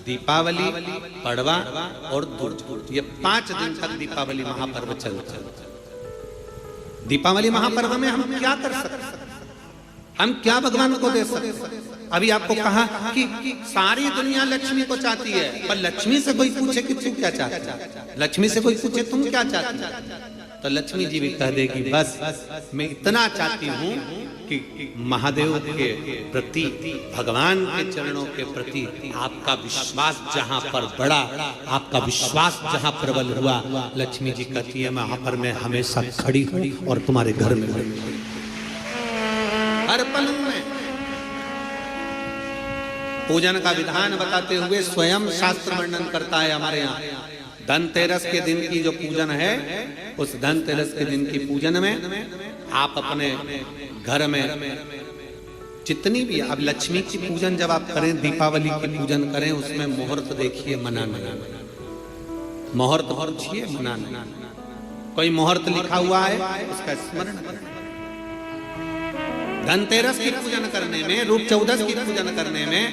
दीपावली, पड़वा और दूज, ये 5 दिन तक दीपावली महापर्व चलता है। दीपावली महापर्व में हम क्या कर सकते हैं? हम क्या भगवान को दे सकते हैं? अभी आपको कहा कि सारी दुनिया लक्ष्मी को चाहती है, पर लक्ष्मी से कोई पूछे कि तू क्या चाहता है, लक्ष्मी से कोई पूछे तुम क्या चाहती है, तो लक्ष्मी जी भी कह देगी बस मैं इतना चाहती हूँ कि महादेव के प्रति, भगवान के चरणों के प्रति आपका विश्वास जहाँ पर बढ़ा, आपका विश्वास जहाँ प्रबल हुआ, लक्ष्मी जी कहती है वहां पर मैं हमेशा खड़ी हूँ और तुम्हारे घर में हर पल में। पूजन का विधान बताते हुए स्वयं शास्त्र वर्णन करता है हमारे यहाँ। धनतेरस के दिन की जो पूजन है, उस धनतेरस के दिन की पूजन में आप अपने घर में जितनी भी, अब लक्ष्मी की पूजन जब आप करें, दीपावली की पूजन करें, उसमें मुहूर्त देखिए, मनाना, मुहूर्त पूछिए, मनाना। कोई मुहूर्त लिखा हुआ है उसका स्मरण करें। धनतेरस की पूजन करने में, रूप चौदस की पूजन करने में,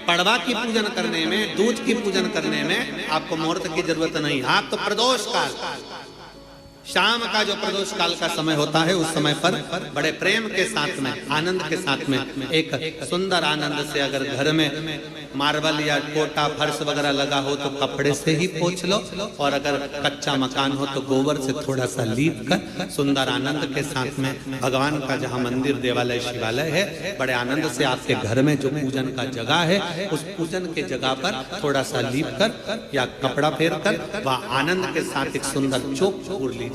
पड़वा की पूजन करने में, दूज की पूजन करने में आपको मुहूर्त की जरूरत नहीं। आप तो प्रदोष काल, शाम का जो प्रदोष काल का समय होता है, उस समय पर बड़े प्रेम के साथ में, आनंद के साथ में, एक सुंदर आनंद से, अगर घर में मार्बल या कोटा फर्श वगैरह लगा हो तो कपड़े से ही पोंछ लो, और अगर कच्चा मकान हो तो गोबर से थोड़ा सा लीप कर सुंदर आनंद के साथ में, भगवान का जहाँ मंदिर, देवालय, शिवालय है, बड़े आनंद से आपके घर में जो पूजन का जगह है, उस पूजन के जगह पर थोड़ा सा लीप कर या कपड़ा फेर कर वह आनंद के साथ एक सुंदर चौक पूर लीजिए,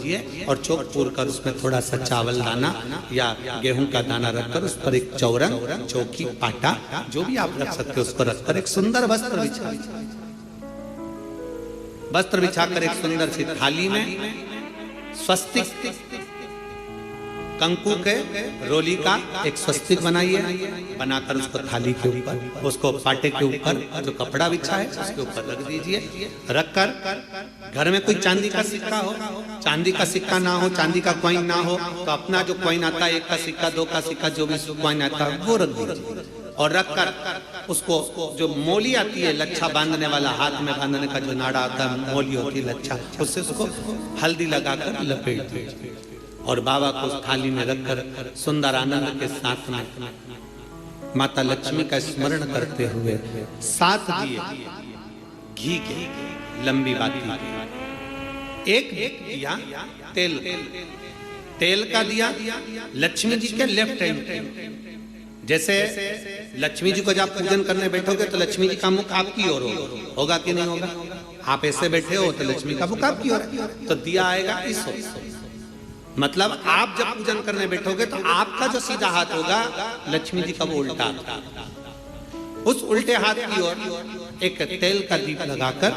और चौक पूर कर उसमें थोड़ा सा चावल दाना या गेहूं का दाना रखकर उस पर एक चौरंग, चौकी, पाटा, जो भी आप रख सकते हो उसको रखकर एक सुंदर वस्त्र बिछाकर एक सुंदर सी थाली में स्वस्तिक, कंकु के रोली का एक स्वस्तिक बनाइए, बनाकर उसको थाली के ऊपर, उसको पाटे के ऊपर जो कपड़ा बिछा है उसके ऊपर रख दीजिए। रखकर घर में कोई चांदी का सिक्का हो, चांदी का सिक्का ना हो, चांदी का कॉइन ना हो, तो अपना जो कॉइन आता है, 1 का सिक्का, 2 का सिक्का, जो भी कॉइन आता है वो रख दीजिए। और रखकर उसको, जो मोली आती है लच्छा बांधने वाला, हाथ में बांधने का जो नाड़ा आता है, मोली होती है लच्छा, उससे उसको हल्दी लगाकर लपेट दीजिए और बाबा को उस थाली में रखकर सुंदर आनंद के साथ में माता लक्ष्मी का स्मरण करते हुए 7 दिए घी के, लंबी बाती, एक दिया तेल का दिया लक्ष्मी जी के लेफ्ट हैंड। जैसे लक्ष्मी जी को जब पूजन करने बैठोगे तो लक्ष्मी जी का मुख आपकी ओर होगा कि नहीं होगा? आप ऐसे बैठे हो तो लक्ष्मी का मुख आपकी ओर, तो दिया आएगा इस ओर। मतलब आप जब पूजन करने बैठोगे तो आपका जो सीधा हाथ होगा, लक्ष्मी जी का वो उल्टा, उस उल्टे हाथ की ओर एक तेल का दीप लगाकर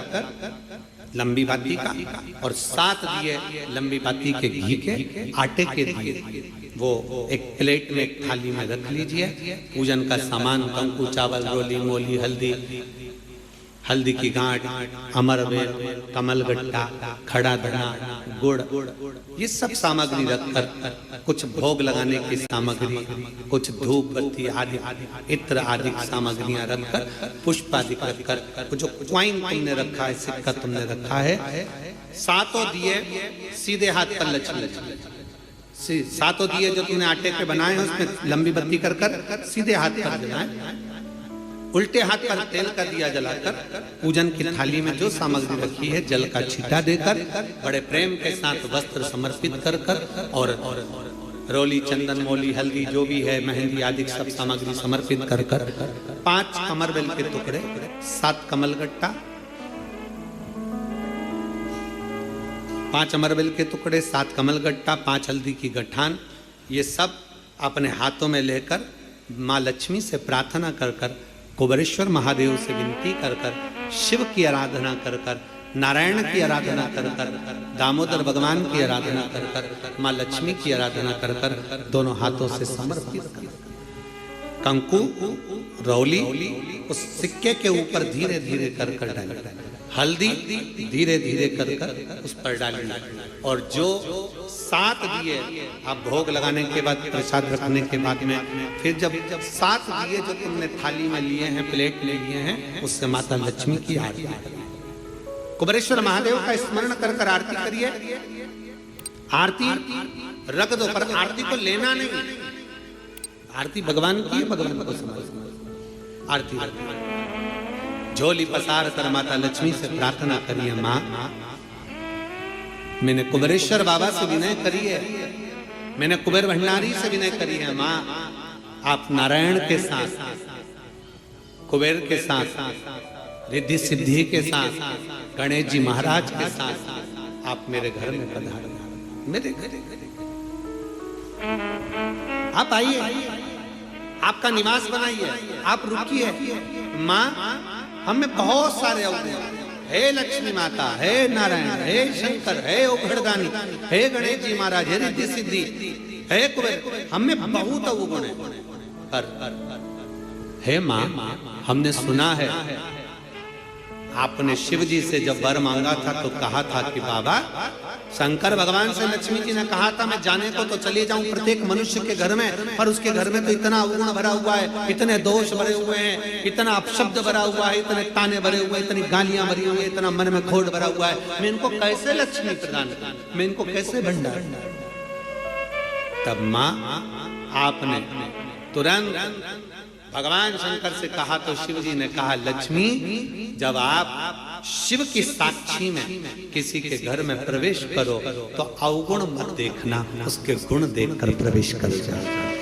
लंबी बाती का, और 7 दिए लंबी बाती के घी के, आटे के दिए, वो एक प्लेट में, एक थाली में रख लीजिए। पूजन का सामान, कंकु, चावल, रोली, मोली, हल्दी की गांठ, अमरवेल, कमलगट्टा, खड़ा धना, गुड़, ये सब सामग्री रखकर, कुछ भोग लगाने की सामग्री, कुछ धूप बत्ती आदि, इत्र आदि सामग्रियां रखकर, पुष्प आदि रखकर, जो कॉइन तुमने रखा है, सिक्का तुमने रखा है, 7 दिए सीधे हाथ पर लक्ष्मी, 7 दिए जो तुमने आटे के बनाए हैं उसमें लंबी बत्ती कर सीधे हाथ पर जलाएं, उल्टे हाथ पर तेल का दिया जलाकर पूजन की थाली में जो सामग्री रखी है जल का छींटा देकर, बड़े प्रेम के साथ वस्त्र समर्पित कर और रोली, चंदन, मोली, हल्दी, जो भी है, मेहंदी आदि सब सामग्री समर्पित कर 5 अमरवेल के टुकड़े, 7 कमलगट्टा, 5 अमरवेल के टुकड़े, 7 कमलगट्टा, 5 हल्दी की गठान, ये सब अपने हाथों में लेकर माँ लक्ष्मी से प्रार्थना कर कुबेरेश्वर महादेव से विनती कर शिव की आराधना कर नारायण की आराधना कर दामोदर भगवान की आराधना कर माँ लक्ष्मी की आराधना कर दोनों हाथों से समर्पित कर कंकु रौली उस सिक्के के ऊपर धीरे धीरे कर डालना, हल्दी धीरे धीरे कर उस पर डालना, और जो 7 दिए आप भोग लगाने के बाद, प्रसाद रखने के बाद में, फिर जब 7 दिए जो तुमने थाली में लिए हैं, प्लेट में लिए हैं, उससे माता लक्ष्मी की आरती करिए। कुबेरेश्वर महादेव का स्मरण कर कर आरती करिए। आरती रख दो, पर आरती को लेना नहीं। आरती भगवान की है, भगवान को समझ। आरती झोली पसार कर माता लक्ष्मी से प्रार्थना करिए, माँ मैंने कुबेरेश्वर बाबा से विनय करी है, मैंने कुबेर भंडारी से विनय करी है, माँ आप नारायण के साथ, कुबेर के साथ, रिद्धि सिद्धि के साथ, गणेश जी महाराज के साथ आप मेरे घर में पधारो, मेरे घर आप आइए, आपका निवास बनाइए, आप रुकिए। माँ हमें बहुत सारे अवगुण, हे लक्ष्मी माता, हे नारायण, हे शंकर, हे उघड़दानी, हे गणेश जी महाराज, हे रिद्धि सिद्धि, हे कुबेर, हमें बहुत अवगुण है, पर हे माँ हमने सुना है आपने शिव जी से जब वर मांगा था तो कहा था कि बाबा, शंकर भगवान से लक्ष्मी जी ने कहा था मैं जाने को तो चले जाऊं प्रत्येक मनुष्य के घर में, पर उसके घर में तो इतना अवगुण भरा हुआ है, इतने दोष भरे हुए हैं, इतना अपशब्द भरा हुआ है, इतने ताने भरे हुए, इतनी गालियां भरी हुई, इतना मन में खोट भरा हुआ है, मैं इनको कैसे लक्ष्मी प्रदान करूं, मैं इनको कैसे भंडार। तब माँ आपने तुरंत भगवान शंकर से कहा तो शिव जी ने कहा, लक्ष्मी जब आप शिव की साक्षी में किसी के घर में प्रवेश करो तो अवगुण मत देखना, उसके गुण देखकर प्रवेश कर जाओ।